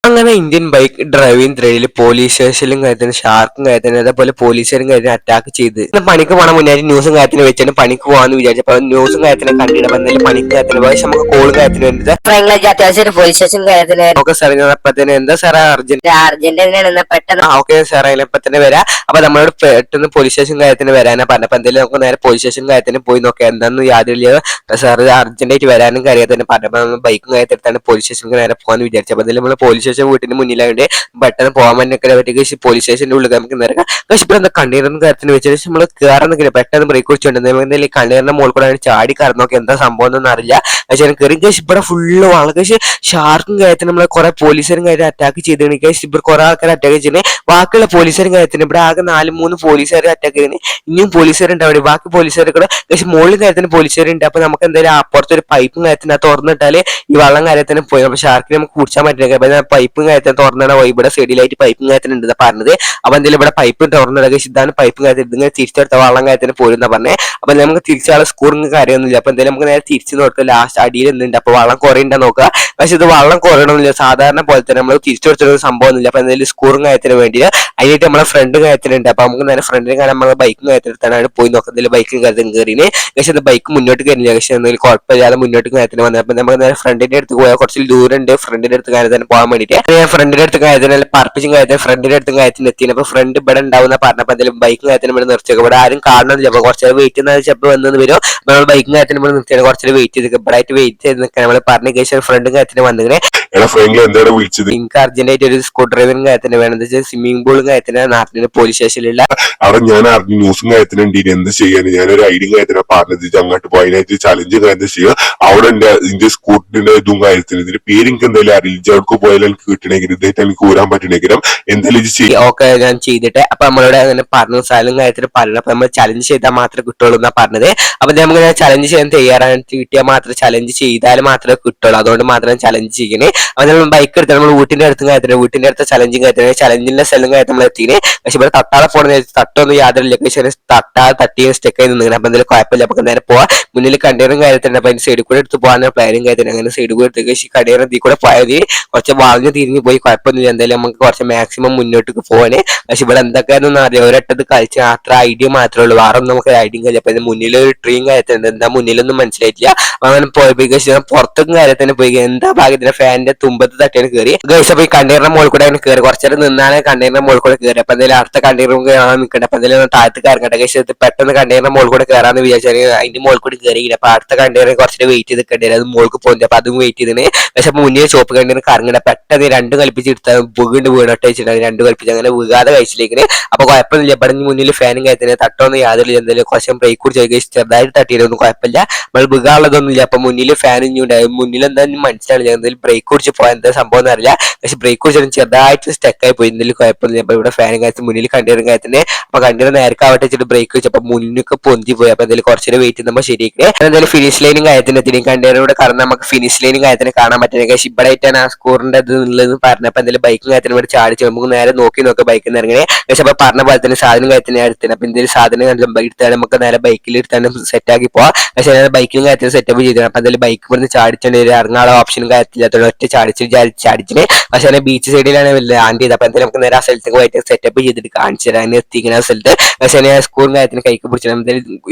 അങ്ങനെ Indian bike driving ത്രെഡിൽ police സ്റ്റേഷനിലും കാര്യത്തിന് ഷാർക്കും കാര്യത്തിന് അതേപോലെ പോലീസുകാരും കാര്യത്തിന് അറ്റാക്ക് ചെയ്ത് പണിക്ക് പോകണം മുന്നേറ്റ് ന്യൂസും കാര്യത്തിന് വെച്ചാണ് പണിക്ക് പോകാന്ന് വിചാരിച്ചപ്പോ ന്യൂസും കാര്യത്തിനെ കണ്ടിട്ട് എന്തായാലും പണിക്ക് കാര്യത്തിന് പക്ഷെ നമുക്ക് കോളും കാര്യത്തിന് വേണ്ടി അത്യാവശ്യം പോലീസ് സ്റ്റേഷൻ കാര്യത്തിന് ഓക്കെ സാർ അപ്പൊ തന്നെ എന്താ സാറേ അർജന്റ് പെട്ടെന്ന് ഓക്കെ സാർ അതിനപ്പം തന്നെ വരാം. അപ്പൊ നമ്മളോട് പെട്ടെന്ന് പോലീസ് സ്റ്റേഷൻ കാര്യത്തിന് വരാനാ പറഞ്ഞപ്പോ എന്തായാലും നമുക്ക് നേരെ പോലീസ് സ്റ്റേഷൻ കാര്യത്തിന് പോയി നോക്കാം എന്താണെന്ന് യാതൊരു സാർ അർജന്റായിട്ട് വരാനും കാര്യം തന്നെ പറഞ്ഞപ്പോ നമ്മൾ ബൈക്കും കാര്യത്തിലാണ് പോലീസ് സ്റ്റേഷനിൽ നേരെ പോകാൻ വിചാരിച്ചത്. അപ്പൊ എന്തായാലും നമ്മൾ പോലീസ് സ്റ്റേഷൻ വീട്ടിന് മുന്നിലായിട്ട് പെട്ടെന്ന് പോകാൻ വേണ്ടി പറ്റി പോലീസ് സ്റ്റേഷന്റെ ഉള്ളിൽ നമുക്ക് നിറക്കാം. പക്ഷെ ഇവിടെ എന്താ കണ്ണീറിന് കാര്യത്തിന് വെച്ചാൽ നമ്മൾ കയറുന്നില്ല പെട്ടെന്ന് ബ്രേക്ക് വെച്ചിട്ടുണ്ട് എന്തായാലും കണ്ണീറിന്റെ മുകളിൽ കൂടെ ചാടി കയറുന്നൊക്കെ എന്താ സംഭവം എന്നൊന്നും അറിയില്ല. പക്ഷെ കയറി കേസ് ഇവിടെ ഫുള്ള് വളരെ ഷാർക്കും കാര്യത്തിന് നമ്മളെ കുറെ പോലീസുകാരും കാര്യം അറ്റാക്ക് ചെയ്തിട്ടുണ്ട്. കേസ് ഇവിടെ കുറെ ആൾക്കാർ അറ്റാക്ക് ചെയ്തിട്ടുണ്ട്. ബാക്കിയുള്ള പോലീസുകാരും കാര്യത്തിന് ഇവിടെ ആകെ 4-3 പോലീസുകാരെ അറ്റാക്ക് ചെയ്തിന്. ഇനിയും പോലീസുകാരുണ്ട് അവിടെ. ബാക്കി പോലീസുകാർ കൂടെ പക്ഷെ മുകളിൽ കാര്യത്തിന് പോലീസുകാരുണ്ട്. അപ്പൊ നമുക്ക് എന്തായാലും അപ്പുറത്തൊരു പൈപ്പും കാര്യത്തിന് തുറന്നിട്ടാല് ഈ വെള്ളം കാര്യത്തിന് പോയി അപ്പൊ ഷാർക്കിന് നമുക്ക് കുടിച്ചാൻ പറ്റില്ല. പൈപ്പും കാര്യത്തിന് തുറന്നിടാൻ പോയി ഇവിടെ സൈഡിലായിട്ട് പൈപ്പും കാര്യത്തിന് ഉണ്ട് പറഞ്ഞത്. അപ്പൊ എന്തായാലും ഇവിടെ പൈപ്പ് തുറന്നിടുക ഇതാണ് പൈപ്പും കാര്യത്തിന് ഇതിങ്ങനെ തിരിച്ചെടുത്ത വെള്ളം കാര്യത്തിന് പോരുന്ന പറഞ്ഞത്. അപ്പൊ നമുക്ക് തിരിച്ചാളെ സ്കൂറിന് കാര്യമൊന്നുമില്ല. അപ്പൊ എന്തായാലും നമുക്ക് നേരെ തിരിച്ചു നോക്കുക ലാസ്റ്റ് അടിയിൽ എന്തുണ്ട് അപ്പൊ വെള്ളം കുറയുണ്ടോ നോക്കുക. പക്ഷെ ഇത് വെള്ളം കുറയണമെന്നില്ല സാധാരണ പോലെ തന്നെ നമ്മൾ തിരിച്ചു കൊടുത്തൊരു സംഭവം ഒന്നുമില്ല. അപ്പൊ എന്തായാലും സ്കൂറും കാര്യത്തിന് വേണ്ടി അതിനായിട്ട് നമ്മളെ ഫ്രണ്ട് കാര്യത്തിലുണ്ട്. അപ്പൊ നമുക്ക് നേരെ ഫ്രണ്ടിന് കാരണം നമ്മളെ ബൈക്കും കാര്യത്തിലാണ് പോയി നോക്കുന്നത്. ബൈക്കും കാര്യത്തിന് കയറിന് പക്ഷെ ബൈക്ക് മുന്നോട്ട് കയറില്ല. പക്ഷെ എന്തെങ്കിലും കുഴപ്പമില്ലാതെ മുന്നോട്ട് കാര്യത്തിന് വന്നത്. അപ്പൊ നമുക്ക് നേരെ ഫ്രണ്ടിന്റെ അടുത്ത് പോയാൽ കുറച്ച് ദൂരം ഉണ്ട് ഫ്രണ്ടിന്റെ അടുത്ത് കാര്യത്തിന് പോകാൻ വേണ്ടിയിട്ട്. ഫ്രണ്ടിന്റെ അടുത്ത് കാര്യത്തിന് പറപ്പിച്ചും കാര്യത്തിന് ഫ്രണ്ടിന്റെ അടുത്ത് കാര്യത്തിന് എത്തി. അപ്പൊ ഫ്രണ്ട് ഇവിടെ ഉണ്ടാവുന്ന പറഞ്ഞപ്പോ എന്തെങ്കിലും ബൈക്കും കാര്യത്തിന് ഇവിടെ നിർത്തിയൊക്കെ ഇവിടെ ആരും കാണണമെന്നില്ല. അപ്പൊ കുറച്ച് വെയിറ്റ് ചെയ്യുന്ന ചിലപ്പോൾ വന്നത് വരും. നമ്മൾ ബൈക്കും കാര്യത്തിന് ഇവിടെ നിർത്തിയാണ് കുറച്ച് വെയിറ്റ് ചെയ്ത് ഇവിടെ ആയിട്ട് വെയിറ്റ് ചെയ്ത് നിൽക്കാൻ നമ്മൾ പറഞ്ഞ കേസ് ഫ്രണ്ടും കാര്യത്തിന് വന്നിങ്ങനെ എനിക്ക് അർജന്റായിട്ട് ഒരു സ്ക്രൂ ഡ്രൈവറും കാര്യത്തിന് വേണം. സ്വിമ്മിംഗ് പൂളും കാര്യത്തിന് നാട്ടിലെ പോലീസ് സ്റ്റേഷനിലുള്ള അവിടെ ഞാൻ അറിഞ്ഞ ന്യൂസും കാര്യത്തിനുണ്ട് എന്ത് ചെയ്യാന് ഞാനൊരു ഐഡിയ കാര്യത്തിനാ പറഞ്ഞത് അങ്ങോട്ട് പോയി അതിനായിട്ട് ചലഞ്ച് കാര്യം ചെയ്യുക അവിടെ എന്റെ സ്കൂട്ടിന്റെ ഇതും കാര്യത്തിന് ഇതിന്റെ പേര് എനിക്ക് എന്തായാലും അറിയില്ല. അവിടെ പോയാലും എനിക്ക് കിട്ടണമെങ്കിൽ ഇതായിട്ട് എനിക്ക് ഊരാൻ പറ്റണമെങ്കിലും എന്തായാലും ഇത് ചെയ്യാം. ഓക്കെ ഞാൻ ചെയ്തിട്ട് അപ്പൊ നമ്മളോട് അങ്ങനെ പറഞ്ഞു സ്ഥലം കാര്യത്തിൽ പറഞ്ഞു. അപ്പൊ നമ്മൾ ചലഞ്ച് ചെയ്താൽ മാത്രമേ കിട്ടുള്ളൂ എന്നാ പറഞ്ഞത്. അപ്പൊ നമുക്ക് ചലഞ്ച് ചെയ്യാൻ തയ്യാറായിട്ട് കിട്ടിയാൽ മാത്രമേ ചലഞ്ച് ചെയ്താൽ മാത്രമേ കിട്ടുള്ളൂ. അതുകൊണ്ട് മാത്രം ചലഞ്ച് ചെയ്യണേ. അപ്പൊ നമ്മൾ ബൈക്ക് എടുത്ത് നമ്മൾ വീട്ടിന്റെ അടുത്ത് കാര്യത്തിന് വീട്ടിന്റെ അടുത്ത ചലഞ്ചും കാര്യത്തിന് ചലഞ്ചിന്റെ സ്ഥലം കാര്യത്തിൽ നമ്മൾ എത്തിനെ. പക്ഷെ ഇവിടെ തട്ടാതെ പോകണ തട്ടൊന്നും യാതൊരു ലൊക്കേഷൻ തട്ടാതെ തട്ടിയും സ്റ്റെക്ക് ആയി നിന്നിങ്ങനെ. അപ്പൊ എന്തെങ്കിലും കുഴപ്പമില്ല അപ്പൊ നേരെ പോവാ. മുന്നിൽ കണ്ടീറും കാര്യത്തിലുണ്ട്. അപ്പൊ അതിന് സൈഡിൽ കൂടെ എടുത്ത് പോകാൻ പ്ലാനും കാര്യത്തിന് അങ്ങനെ സൈഡിൽ കൂടെ എടുത്ത് കടയുടെ ഇതിൽ കൂടെ പോയത് കുറച്ച് വളഞ്ഞു തിരിഞ്ഞു പോയി കുഴപ്പമൊന്നുമില്ല. എന്തായാലും നമുക്ക് കുറച്ച് മാക്സിമം മുന്നോട്ട് പോവാന്. പക്ഷെ ഇവിടെ എന്തൊക്കെയാണെന്ന് അറിയാം ഒരട്ടത് കളിച്ച് അത്ര ഐഡിയ മാത്രമേ ഉള്ളൂ. വേറെ ഒന്നും നമുക്ക് ഐഡിയ കഴിയും. അപ്പൊ മുന്നിൽ ഒരു ട്രീയും കാര്യത്തിലുണ്ട്. എന്താ മുന്നിലൊന്നും മനസ്സിലായിട്ടില്ല. അങ്ങനെ പോയി പുറത്തും കാര്യത്തിന് പോയി എന്താ ഭാഗ്യത്തിന് ഫാനിന്റെ തുമ്പത്ത് തട്ടിയാണ് കയറി ഗൈസ്. അപ്പൊ ഈ കണ്ടീറിന്റെ മുകളിൽ കൂടെ അങ്ങനെ കയറി കുറച്ചേരം നിന്നാണ് കണ്ടീറിന്റെ മുകളിൽ കൂടെ കയറി. അപ്പൊ എന്തായാലും അടുത്ത കണ്ടീറും കയറാൻ നിൽക്കട്ടെ. അപ്പൊ എന്തായാലും താഴത്ത് കയറങ്ങട്ടെ ഗൈസ്. പെട്ടെന്ന് കണ്ടീറിന്റെ മുകളിൽ കൂടെ കയറാന്ന് വിചാരിച്ചാൽ അതിന്റെ മുകളിൽ കൂടി കയറിയില്ല. അപ്പൊ അടുത്ത കണ്ടീറിന് കുറച്ച് വെയിറ്റ് ചെയ്ത് നിൽക്കേണ്ടി അത് മുകളിൽ പോകുന്നത്. അപ്പൊ അതും വെയിറ്റ് ചെയ്തിന്. പക്ഷെ മുന്നിൽ ചോപ്പ് കണ്ടീർ കറങ്ങണ്ട പെട്ടെന്ന് രണ്ട് കളിപ്പിച്ചെടുത്താൽ വീണ്ടും വീണിട്ട് വെച്ചിട്ടുണ്ട്. രണ്ട് കളിപ്പിച്ച് അങ്ങനെ വീഴാതെ കഴിച്ചിലേക്ക്. അപ്പൊ കുഴപ്പമൊന്നുമില്ല. ഇവിടെ മുന്നിൽ ഫാനും കയറ്റുന്നത് തട്ടൊന്നും യാതൊരു എന്തായാലും കുറച്ച് ബ്രേക്ക് കുടിച്ച് ചെറുതായിട്ട് തട്ടിയിട്ടൊന്നും കുഴപ്പമില്ല. നമ്മൾ വീഴാനുള്ളതൊന്നും ഇല്ല. അപ്പൊ മുന്നിൽ ഫാൻ ഇഞ്ഞുണ്ടാവും. മുന്നിൽ എന്തായാലും മനസ്സിലാവില്ല എന്തായാലും ബ്രേക്ക് കുടിച്ച് പോയാൽ എന്താ സംഭവം എന്നറിയില്ല. പക്ഷെ ബ്രേക്ക് കുടിച്ചാലും ചെറുതായിട്ട് സ്റ്റക്കായി പോയി. എന്തെങ്കിലും കുഴപ്പമൊന്നുമില്ല. അപ്പൊ ഇവിടെ ഫാനും കാര്യത്തിന് മുന്നിൽ കണ്ടീറും കാര്യത്തിന് അപ്പൊ കണ്ടീർ നേരത്തെ ആവട്ടെ വെച്ചിട്ട് ബ്രേക്ക് വെച്ചപ്പോ മുന്നിലേക്ക് പൊന്തി പോയി. അപ്പൊ എന്തായാലും കുറച്ചൊരു വെയിറ്റ് ചെയ്യുമ്പോൾ ശരിയാക്കി എന്തായാലും ഫിനിഷ് ലൈനും കാര്യത്തിന് എത്തി. കണ്ടീറിലൂടെ കറന്ന് നമുക്ക് ഫിനിഷ് ലൈനും കാര്യത്തിന് കാണാൻ പറ്റുന്നത്. പക്ഷെ ഇവിടെ ആയിട്ടാണ് ആ സ്കൂറിന്റെ ഇത് ഉള്ളത് പറഞ്ഞപ്പോ എന്തായാലും ബൈക്കും കാര്യത്തിന് ഇവിടെ ചാടിച്ച് നമുക്ക് നേരെ നോക്കി ബൈക്കിൽ നിന്ന് ഇറങ്ങി. പക്ഷെ അപ്പൊ പറഞ്ഞ പോലെ തന്നെ സാധനം കാര്യത്തിന് എടുത്തിന്. അപ്പൊ എന്തെങ്കിലും സാധനം എടുത്താൽ നമുക്ക് നേരെ ബൈക്കിൽ എടുത്താലും സെറ്റ് ആക്കി പോവാം. പക്ഷെ ബൈക്കിലും കാര്യത്തിൽ സെറ്റപ്പ് ചെയ്തു. അപ്പൊ എന്തായാലും ബൈക്ക് ഇവിടുന്ന് ചാടിച്ചോണ്ട് ഇറങ്ങാനുള്ള ഓപ്ഷനും കാര്യത്തില്ലാത്ത ഒറ്റ ചാടിച്ചിന്. പക്ഷെ അതിനെ ബീച്ച് സൈഡിലാണ് ലാൻഡ് ചെയ്തത്. അപ്പൊ എന്തായാലും നമുക്ക് നേരെ ആ സ്ഥലത്തേക്ക് പോയിട്ട് സെറ്റപ്പ് ചെയ്തിട്ട് കാണിച്ചു തരാൻ എത്തിക്കുന്ന സ്ഥലത്ത്. പക്ഷെ സ്കൂളും കാര്യത്തിന് കൈക്ക് പിടിച്ചു എന്തായാലും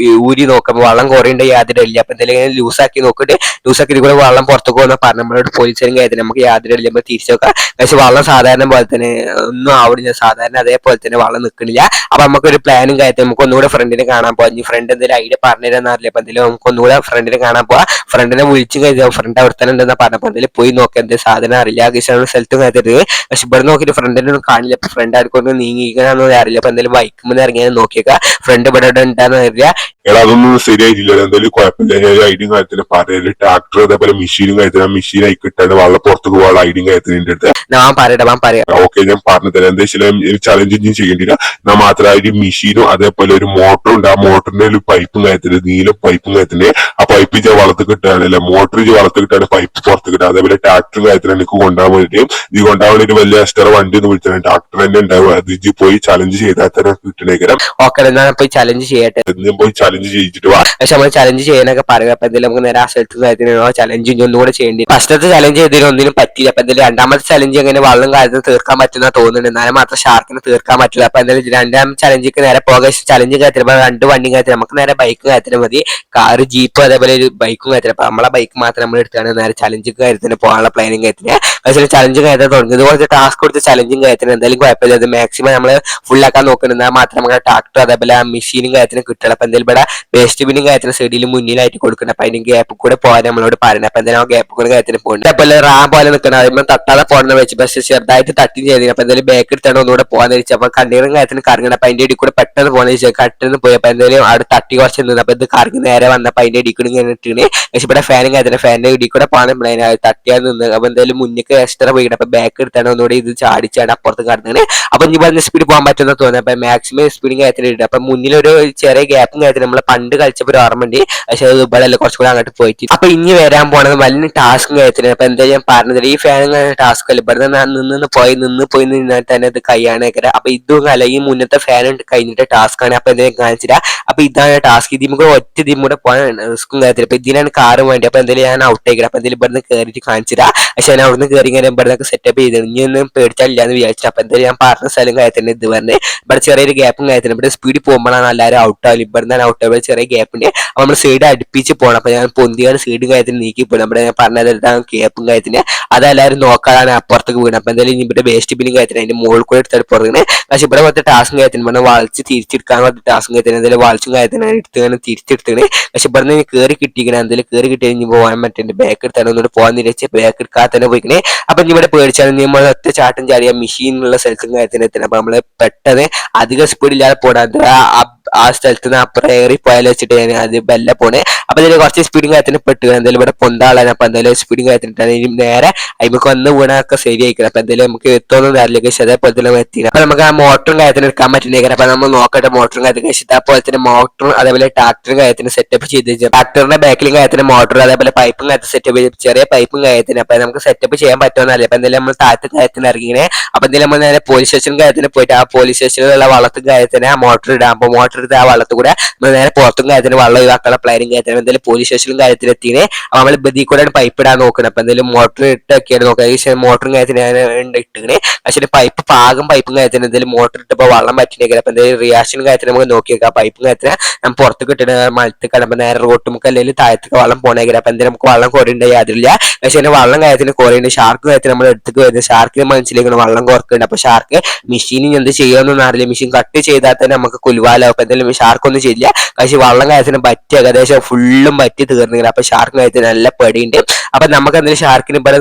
ഊരി നോക്കുമ്പോൾ വെള്ളം കുറേണ്ട യാതൊരു ഇല്ല. അപ്പൊ എന്തായാലും ലൂസാക്കി നോക്കിയിട്ട് ലൂസാക്കി കൂടെ വെള്ളം പുറത്തേക്ക് പോകുന്ന പറഞ്ഞ നമ്മളോട് പോലീസുകാരും കാര്യത്തിന് നമുക്ക് യാതൊരു ഇല്ല. നമ്മൾ തിരിച്ചു നോക്കാം. പക്ഷെ വെള്ളം സാധാരണ പോലെ തന്നെ ഒന്നും ആവില്ല. സാധാരണ അതേപോലെ തന്നെ വെള്ളം നിൽക്കണില്ല. അപ്പൊ നമുക്കൊരു പ്ലാനും കാര്യത്തിൽ നമുക്ക് ഒന്നുകൂടെ ഫ്രണ്ടിനെ കാണാൻ പോകാം. ഫ്രണ്ട് എന്തെങ്കിലും ഐഡിയ പറഞ്ഞുതരാന്ന് അറിയില്ല. അപ്പൊ എന്തെങ്കിലും നമുക്ക് ഒന്നുകൂടെ ഫ്രണ്ടിനെ കാണാൻ പോവാ. ഫ്രണ്ടിനെ വിളിച്ചു കഴിഞ്ഞാൽ ഫ്രണ്ട് അവിടെ തന്നെ ഉണ്ടെന്ന് പറഞ്ഞപ്പോ എന്തെങ്കിലും പോയി നോക്കാം. എന്തെങ്കിലും സാധനം അറിയില്ല സ്ഥലത്തും കാര്യത്തിൽ. പക്ഷെ ഇവിടെ നോക്കിയിട്ട് ഫ്രണ്ടിനെ ഒന്നും കാണില്ല. അപ്പൊ ഫ്രണ്ട് ആർക്കൊന്നും നീങ്ങിക്കാനൊന്നും അറിയില്ല. അപ്പൊ എന്തെങ്കിലും ബൈക്കുമ്പോൾ ഇറങ്ങിയാൽ നോക്കിയേക്കാം ഫ്രണ്ട് ഇവിടെ ഉണ്ടാന്ന് അറിയില്ല. എടാ അതൊന്നും ശരിയായിട്ടില്ല. എന്തായാലും കുഴപ്പമില്ല. ഞാൻ ഐഡിയും കാര്യത്തിന് പറയല് ട്രാക്ടർ അതേപോലെ മെഷീനും കാര്യത്തിന് ആ മെഷീൻ ആയി കിട്ടാൻ വെള്ളം പുറത്തേക്ക് പോകാനുള്ള ഐഡിയും കാര്യത്തിന് എടുത്ത് ഞാൻ പറയാം. ഓക്കെ ഞാൻ പറഞ്ഞു തരാം. എന്താ വെച്ചാൽ ചലഞ്ച് ഒന്നും ചെയ്യേണ്ടില്ല. ഞാൻ മാത്രമായിട്ട് മെഷീനും അതേപോലെ ഒരു മോട്ടറും ഉണ്ട്. ആ മോട്ടറിന്റെ ഒരു പൈപ്പും കാര്യത്തിന് നീല പൈപ്പും കാര്യത്തിന് ആ പൈപ്പ് വെള്ളത്തിൽ കിട്ടാനല്ല മോട്ടർ വെള്ളത്തിൽ കിട്ടാണ് പൈപ്പ് പുറത്ത് കിട്ടുക. അതേപോലെ ട്രാക്ടർ ഡോക്ടറും കാര്യത്തിന് എനിക്ക് കൊണ്ടുപോകാൻ വേണ്ടിയും ഇത് കൊണ്ടുപോകാൻ വേണ്ടി വലിയ എക്സ്ട്രാ വണ്ടി ഒന്നും വിളിച്ചാൽ ഡോക്ടർ തന്നെ ഉണ്ടാവും. അത് ഇജ്ജ് പോയി ചലഞ്ച് ചെയ്താൽ തന്നെ കിട്ടണേക്കരം. ഓക്കെ, എന്നാൽ പോയി ചലഞ്ച് ചെയ്യട്ടെ. പോയി ചലഞ്ച് ചെയ്യിച്ചിട്ട് വാ. പക്ഷെ നമ്മൾ ചലഞ്ച് ചെയ്യാനൊക്കെ പറയും. അപ്പൊ എന്തെങ്കിലും നമുക്ക് നേരെ ആ സ്ഥലത്ത് കാര്യത്തിനോ ചലഞ്ച് ഒന്നുകൂടെ ചെയ്യേണ്ടി. ഫസ്റ്റത്തെ ചലഞ്ച് ചെയ്തതിന് ഒന്നിനും പറ്റില്ല. അപ്പൊ എന്തെങ്കിലും രണ്ടാമത്തെ ചലഞ്ച് എങ്ങനെ വെള്ളം കാര്യത്തിൽ തീർക്കാൻ പറ്റുന്ന തോന്നുന്നുണ്ട്. എന്നാലും മാത്രം ഷാർക്കിന് തീർക്കാൻ പറ്റില്ല. അപ്പൊ എന്തായാലും രണ്ടാം ചലഞ്ചിക്ക് നേരെ പോകാൻ ചലഞ്ച് കാര്യത്തിൽ രണ്ട് വണ്ടിയും കാര്യത്തിൽ നമുക്ക് നേരെ ബൈക്ക് കാര്യത്തിന് മതി. കാറ്, ജീപ്പ്, അതേപോലെ ഒരു ബൈക്കും കാര്യത്തിൽ. അപ്പൊ നമ്മളെ ബൈക്ക് മാത്രം നമ്മൾ എടുത്താണ് നേരെ ചലഞ്ച് കാര്യത്തിന് പോകാനുള്ള പ്ലാനിങ് കാര്യത്തിന്. പക്ഷേ ചലഞ്ച് കാര്യത്തിൽ തുടങ്ങി ഇതുപോലത്തെ ടാസ്ക് കൊടുത്ത ചലഞ്ചും കാര്യത്തിന് എന്തായാലും കുഴപ്പമില്ല. അത് മാക്സിമം നമ്മൾ ഫുള്ളാക്കാൻ നോക്കുന്നുണ്ടെന്നാൽ മാത്രം നമുക്ക് ട്രാക്ടർ അതേപോലെ ആ മെഷീനും കാര്യത്തിന് കിട്ടണം. അപ്പൊ എന്തായാലും ഇവിടെ വേസ്റ്റ് ബിന്നും കാര്യത്തിന് സൈഡിൽ മുന്നിലായിട്ട് കൊടുക്കണം. അപ്പൊ അതിന് ഗ്യാപ്പ് കൂടെ പോകാൻ നമ്മളോട് പറയുന്നത്. അപ്പൊ എന്തായാലും ഗ്യാപ്പ് കൂടെ കാര്യത്തിന് പോകുന്നുണ്ട്. അതേപോലെ റാം പോലെ നിൽക്കണം. അതിന് തട്ടാതെ പോകണമെന്ന് വെച്ച് പക്ഷേ ചെറുതായിട്ട് തട്ടി ചെയ്തിരുന്നു. അപ്പൊ എന്തായാലും ബാക്ക് എടുത്താണ് ഒന്നുകൂടെ പോകാൻ വെച്ചു. അപ്പൊ കണ്ണീറും കാര്യത്തിന് കറങ്ങണം. അപ്പൊ അതിന്റെ ഇടയിൽ കൂടെ പെട്ടെന്ന് പോകാൻ വെച്ചാൽ കട്ടെന്ന് പോയി. അപ്പൊ എന്തായാലും അവിടെ തട്ടി കുറച്ച് നിന്ന്. അപ്പൊ ഇത് കറങ്ങി നേരെ വന്നപ്പോ അതിന്റെ ഇടയിൽ കൂടെ ഇങ്ങനെ ഇട്ടിന്. പക്ഷെ ഇവിടെ ഫാനും കാര്യത്തിന് ഫാനിന്റെ ഇടയിൽ കൂടെ പോകാൻ തട്ടിയാൽ നിന്ന്. അപ്പൊ എന്തായാലും മുന്നിക്ക് എക്സ്ട്രാ പോയി. അപ്പൊ ബാക്ക് എടുത്താണ് ഒന്നുകൂടി ഇത് ചാടിച്ചാണ് അപ്പുറത്ത് കടന്നത്. അപ്പൊ ഇനി പറഞ്ഞ സ്പീഡ് പോകാൻ പറ്റുന്ന തോന്നുന്നത്. അപ്പൊ മാക്സിമം സ്പീഡിങ് കാര്യത്തിന് ഇടുക. അപ്പൊ മുന്നിലൊരു ചെറിയ ഗ്യാപ്പും കാര്യത്തിന് നമ്മള് പണ്ട് കളിച്ചപ്പോൾ ഒരു ഓർമ്മയുണ്ട്. പക്ഷെ അത് ഇവിടെ കുറച്ചുകൂടെ അങ്ങോട്ട് പോയിട്ട്. അപ്പൊ ഇനി വരാൻ പോണത് വലിയ ടാസ്കും കാര്യത്തിന്. അപ്പൊ എന്താ ഞാൻ പറഞ്ഞത്, ഈ ഫാനും ടാസ്ക് അല്ല. ഇവിടെ നിന്ന് പോയി നിന്നാൽ തന്നെ ഇത് കൈയാണേക്കര. അപ്പൊ ഇതും അല്ല, ഈ മുന്നത്തെ ഫാൻ കഴിഞ്ഞിട്ട് ടാസ്ക് ആണ്. അപ്പൊ എന്തെങ്കിലും കാണിച്ചില്ല. അപ്പൊ ഇതാണ് ടാസ്ക്. ഇതിമുകൂടെ ഒറ്റ ഇതിമുകൂടെ പോകാൻ റിസ്ക്കും കാര്യത്തില്ല. അപ്പൊ ഇതിനാണ് കാറ് വേണ്ടി. അപ്പൊ എന്തായാലും ഞാൻ ഔട്ട് ആയിക്കണം. അപ്പൊ എന്തെങ്കിലും ഇവിടുന്ന് കയറിയിട്ട് കാണിച്ചില്ല. പക്ഷെ ഞാൻ അവിടുന്ന് കയറി ഇങ്ങനെ ഇവിടെ സെറ്റപ്പ് ചെയ്ത് ഇനി ഒന്നും പേടിച്ചാലില്ല എന്ന് വിചാരിച്ചു. അപ്പൊ എന്തായാലും ഞാൻ പറഞ്ഞ സ്ഥലം കാര്യത്തിന് ഇത് പറഞ്ഞ് ഇവിടെ ചെറിയൊരു ഗ്യാപ്പും കാര്യത്തിന്. ഇവിടെ സ്പീഡിൽ പോകുമ്പോഴാണ് എല്ലാവരും ഔട്ട് ആവില്ല. ഇവിടെ നിന്നാണ് ഔട്ട് ആവുക. ചെറിയ ഗ്യാപ്പിന് അപ്പൊ നമ്മൾ സൈഡ് അടുപ്പിച്ച് പോകണം. അപ്പൊ ഞാൻ പൊന്തിയാണ് സൈഡും കാര്യത്തിന് നീക്കി പോകണം. ഇവിടെ ഞാൻ പറഞ്ഞത് ഗ്യാപ്പും കാര്യത്തിന് അതെല്ലാവരും നോക്കാനാണ് അപ്പുറത്തേക്ക് വീണത്. അപ്പൊ എന്തായാലും ഇവിടെ വേസ്റ്റ് ബില്ലും കാര്യത്തിന് അതിന്റെ മുകളിൽ കൂടെ എടുത്തിട്ട് പുറത്തുനിന്ന്. പക്ഷെ ഇവിടെ മൊത്തം ടാസ്കും കാര്യത്തിന് പറഞ്ഞാൽ വളച്ച് തിരിച്ചെടുക്കാൻ ടാസ്കും കാര്യത്തിന് എന്തായാലും വളച്ചും കാര്യത്തിന് എടുത്തുകൊണ്ട് തിരിച്ചെടുത്തത്. പക്ഷെ ഇവിടെ നിന്ന് കയറി കിട്ടിക്കണം. എന്തായാലും കയറി കിട്ടി കഴിഞ്ഞ് പോകാൻ പറ്റുന്നുണ്ട്. ബാക്ക് എടുത്താണ് ഒന്നുകൂടെ പോകാൻ നിരച്ച് ബാക്ക് എടുക്കാതെ തന്നെ പോയിക്കണേ. അപ്പൊ ഇവിടെ പേടിച്ചാൽ നമ്മൾ ഒറ്റ ചാട്ടം ചാടിയ മെഷീനുള്ള സ്ഥലത്തും കാര്യത്തിന് എത്തണം. അപ്പൊ നമ്മള് പെട്ടെന്ന് അധികം സ്പീഡില്ലാതെ പോടാതെ ആ സ്ഥലത്ത് നിന്ന് അപ്പുറം ഏറി പോയാലും വെച്ചിട്ട് അത് ബെല്ല പോണേ. അപ്പൊ ഇതിൽ കുറച്ച് സ്പീഡിങ് കാര്യത്തിന് പെട്ടു. എന്തായാലും ഇവിടെ പൊന്താളാണ്. അപ്പൊ എന്തായാലും സ്പീഡിങ് കാര്യത്തിനിട്ടാണ് ഇനി നേരെ അതിമക്ക് വന്ന് വീണൊക്കെ ശരിയായിക്കണം. അപ്പൊ എന്തായാലും നമുക്ക് എത്തോന്നും കാര്യമില്ല. അതേപോലെ തന്നെ എത്തി. അപ്പൊ നമുക്ക് ആ മോട്ടറും കാര്യത്തിന് എടുക്കാൻ പറ്റുന്നേക്കാം. അപ്പൊ നമ്മൾ നോക്കട്ടെ മോട്ടറും കാര്യത്തിന്. അതേപോലെ തന്നെ മോട്ടറും അതേപോലെ ട്രാക്ടറും കാര്യത്തിന് സെറ്റപ്പ് ചെയ്ത് ട്രാക്ടറിന്റെ ബാക്കിലും കാര്യത്തിന് മോട്ടർ അതേപോലെ പൈപ്പും കാര്യത്തിന് സെറ്റപ്പ് ചെയ്ത് ചെറിയ പൈപ്പും കാര്യത്തിന്. അപ്പൊ നമുക്ക് സെറ്റപ്പ് ചെയ്യാൻ പറ്റുമെന്നല്ല. അപ്പൊ എന്തായാലും നമ്മൾ താഴത്തെ കാര്യത്തിന് ഇറങ്ങിങ്ങനെ. അപ്പൊ എന്തായാലും നമ്മൾ നേരെ പോലീസ് സ്റ്റേഷൻ കാര്യത്തിന് പോയിട്ട് ആ പോലീസ് സ്റ്റേഷനിലുള്ള വള്ളത്തും കാര്യത്തിന് ആ മോട്ടർ ഇടാം. അപ്പൊ മോട്ടർ എടുത്ത് ആ വള്ളത്തിൽ കൂടെ നമ്മൾ നേരെ പുറത്തും കാര്യത്തിന് വെള്ളം ഒഴിവാക്കാനുള്ള പ്ലാനിങ് കാര്യത്തിന് എന്തായാലും പോലീസ് സ്റ്റേഷനിലും കാര്യത്തിന് എത്തിനെ. അപ്പൊ നമ്മൾ ബദി കൂടെ പൈപ്പ് ഇടാൻ നോക്കണം. അപ്പൊ എന്തായാലും മോട്ടർ ഇട്ടൊക്കെയാണ് നോക്കുക. മോട്ടറും കാര്യത്തിന് ഇട്ടിങ്ങനെ. പക്ഷേ പൈപ്പ് പൈപ്പും കാര്യത്തിന് എന്തായാലും മോട്ടർ ഇട്ടപ്പോ വെള്ളം പറ്റിനേക്കാം. അപ്പൊ എന്തായാലും റിയാക്ഷൻ കാര്യത്തിന് നമുക്ക് നോക്കി വെക്കാം. പൈപ്പും കാര്യത്തിന് നമ്മൾ പുറത്ത് കിട്ടുന്ന മലത്ത് കിടമ്പോൾ നേരെ റോട്ട് മുക്ക് അല്ലെങ്കിൽ താഴത്തേക്ക് വെള്ളം പോണേക്കാം. അപ്പൊ എന്തായാലും നമുക്ക് വെള്ളം കുറയുണ്ടായി അതില്ല. പക്ഷെ വെള്ളം കാര്യത്തിന് കുറയുന്നുണ്ട്. ഷാർക്ക് കാര്യത്തിന് നമ്മൾ എടുത്തേക്ക് വരുന്നത് ഷാർക്കിന് മനസ്സിലേക്കാണ് വെള്ളം കുറക്കുന്നുണ്ട്. അപ്പൊ ഷാർക്ക് മെഷീനിൽ എന്ത് ചെയ്യുമെന്നൊന്നും അറിയില്ല. മെഷീൻ കട്ട് ചെയ്താൽ തന്നെ നമുക്ക് കുലുവാലാവും. അപ്പൊ എന്തായാലും ഷാർക്കൊന്നും ചെയ്യില്ല. പക്ഷെ വെള്ളം കാര്യത്തിന് പറ്റി ഏകദേശം ഫുള്ളും പറ്റി തീർന്നില്ല. അപ്പൊ ഷാർക്ക് കാര്യത്തിന് നല്ല പേടിയുണ്ട്. അപ്പൊ നമുക്ക് എന്തായാലും ഷാർക്കിന് ഇവിടെ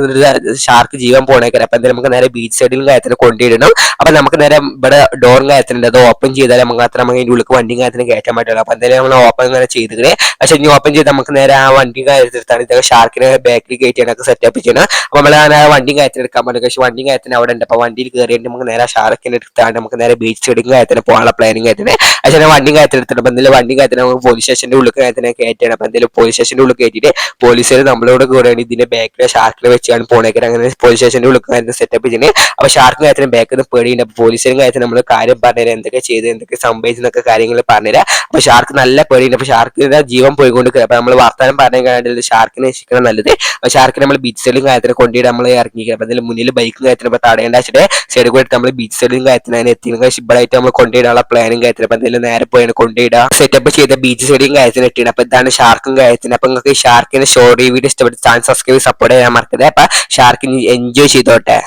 ഷാർക്ക് ജീവൻ പോണേക്കാം. അപ്പൊ എന്തായാലും നമുക്ക് നേരെ ബീച്ച് സൈഡിലും കാര്യത്തിന് കൊണ്ടിടണം. അപ്പൊ നമുക്ക് നേരെ ഇവിടെ ഡോറും കാര്യത്തിനുണ്ട്. അത് ഓപ്പൺ ചെയ്താൽ നമുക്ക് അത്ര നമുക്ക് അതിന്റെ ഉള്ളിൽ വണ്ടിയും കാര്യത്തിന് കയറ്റാൻ പറ്റില്ല. അപ്പൊ എന്തായാലും നമ്മൾ ഓപ്പൺ ഇങ്ങനെ ചെയ്തിട്ട് പക്ഷെ ഇനി ഓപ്പൺ ചെയ്ത് നമുക്ക് നേരെ ആ വണ്ടി കാര്യത്തിലാണ് ഇതൊക്കെ ഷാർക്കിനെ ബാക്കിൽ കയറ്റിയാണൊക്കെ സെറ്റപ്പ് ചെയ്യണം. അപ്പൊ നമ്മൾ ആ വണ്ടിയും കാര്യത്തിന് എടുക്കാൻ പറ്റും. പക്ഷെ വണ്ടിയും കാര്യത്തിന് അവിടെ ഉണ്ട്. അപ്പൊ വണ്ടിയിൽ കയറിയിട്ട് നമുക്ക് നേരെ ഷാർക്കിനെ എടുത്താണ് നമുക്ക് നേരെ ബീച്ച് സൈഡിങ് കാര്യത്തിന് പോകാനുള്ള പ്ലാനിങ് കാര്യത്തിന്. പക്ഷേ വണ്ടിയും കാര്യത്തിന് എടുത്തിട്ട് അപ്പൊ എന്തെങ്കിലും വണ്ടിയും കാര്യത്തിന് നമുക്ക് പോലീസ് സ്റ്റേഷന്റെ ഉള്ളിൽ കാര്യത്തിന് കയറ്റണം. അപ്പൊ എന്തെങ്കിലും പോലീസ് സ്റ്റേഷന്റെ ഉള്ളിൽ കയറ്റിയിട്ട് പോലീസുകാർ നമ്മളോട് കൂടെയാണ് ഇതിന്റെ ബാക്കിലെ ഷാർക്കിനെ വെച്ചാണ് പോണേക്കർ. അങ്ങനെ പോലീസ് സ്റ്റേഷന്റെ ഉള്ളിൽ കാര്യത്തിന് സെറ്റപ്പ് ചെയ്യുന്നത്. അപ്പൊ ഷാർക്ക് കാര്യത്തിന് ബാക്കിൽ നിന്ന് പേടിയുണ്ട്. അപ്പൊ പോലീസുകാരും കാര്യത്തിന് നമ്മൾ കാര്യം പറഞ്ഞുതരാം. എന്തൊക്കെ ചെയ്ത് എന്തൊക്കെ സംഭവിച്ചെന്നൊക്കെ കാര്യങ്ങൾ പറഞ്ഞുതരാം. അപ്പൊ ഷാർക്ക് നല്ല പേടിയുണ്ട്. അപ്പൊ ഷാർക്കിന്റെ ജീവൻ പോയിക്കൊണ്ട് അപ്പൊ നമ്മൾ വർത്താനം പറഞ്ഞു കഴിഞ്ഞാൽ ഷാർക്കിനെ രക്ഷിക്കണം നല്ലത്. അപ്പൊ ഷാർക്കിനെ നമ്മൾ ബീച്ച് സൈഡിലും കാര്യത്തിന് കൊണ്ടുപോയി നമ്മൾ ഇറങ്ങിക്കുക. അപ്പൊ അതിൽ മുന്നിൽ ബൈക്കും കാര്യത്തിന് ഇപ്പൊ തടയേണ്ട വെച്ചിട്ട് സൈഡ് കൂടെ നമ്മൾ ബീച്ച് സൈഡിലും കാര്യത്തിന് അതിനെ എത്തി ഷിബിളായിട്ട് നമ്മൾ കൊണ്ടുപോയിടാനുള്ള പ്ലാനും കാര്യത്തിന്. അപ്പൊ എന്തെങ്കിലും നേരെ പോയി കൊണ്ടുപോയിടുക സെറ്റപ്പ് ചെയ്ത ബീച്ച് സൈഡിലും കാര്യത്തിന് എത്തിയാണ്. അപ്പൊ ഇതാണ് ഷാർക്കും കാര്യത്തിന്. അപ്പൊ നിങ്ങൾക്ക് ഷാർക്കിന്റെ ഷോർട്ട് വീഡിയോ ഇഷ്ടപ്പെട്ട ചാനൽ സബ്സ്ക്രൈബ് സപ്പോർട്ട് ചെയ്യാൻ മറക്കരുത്. അപ്പൊ ഷാർക്കിന് എൻജോയ് ചെയ്തോട്ടെ.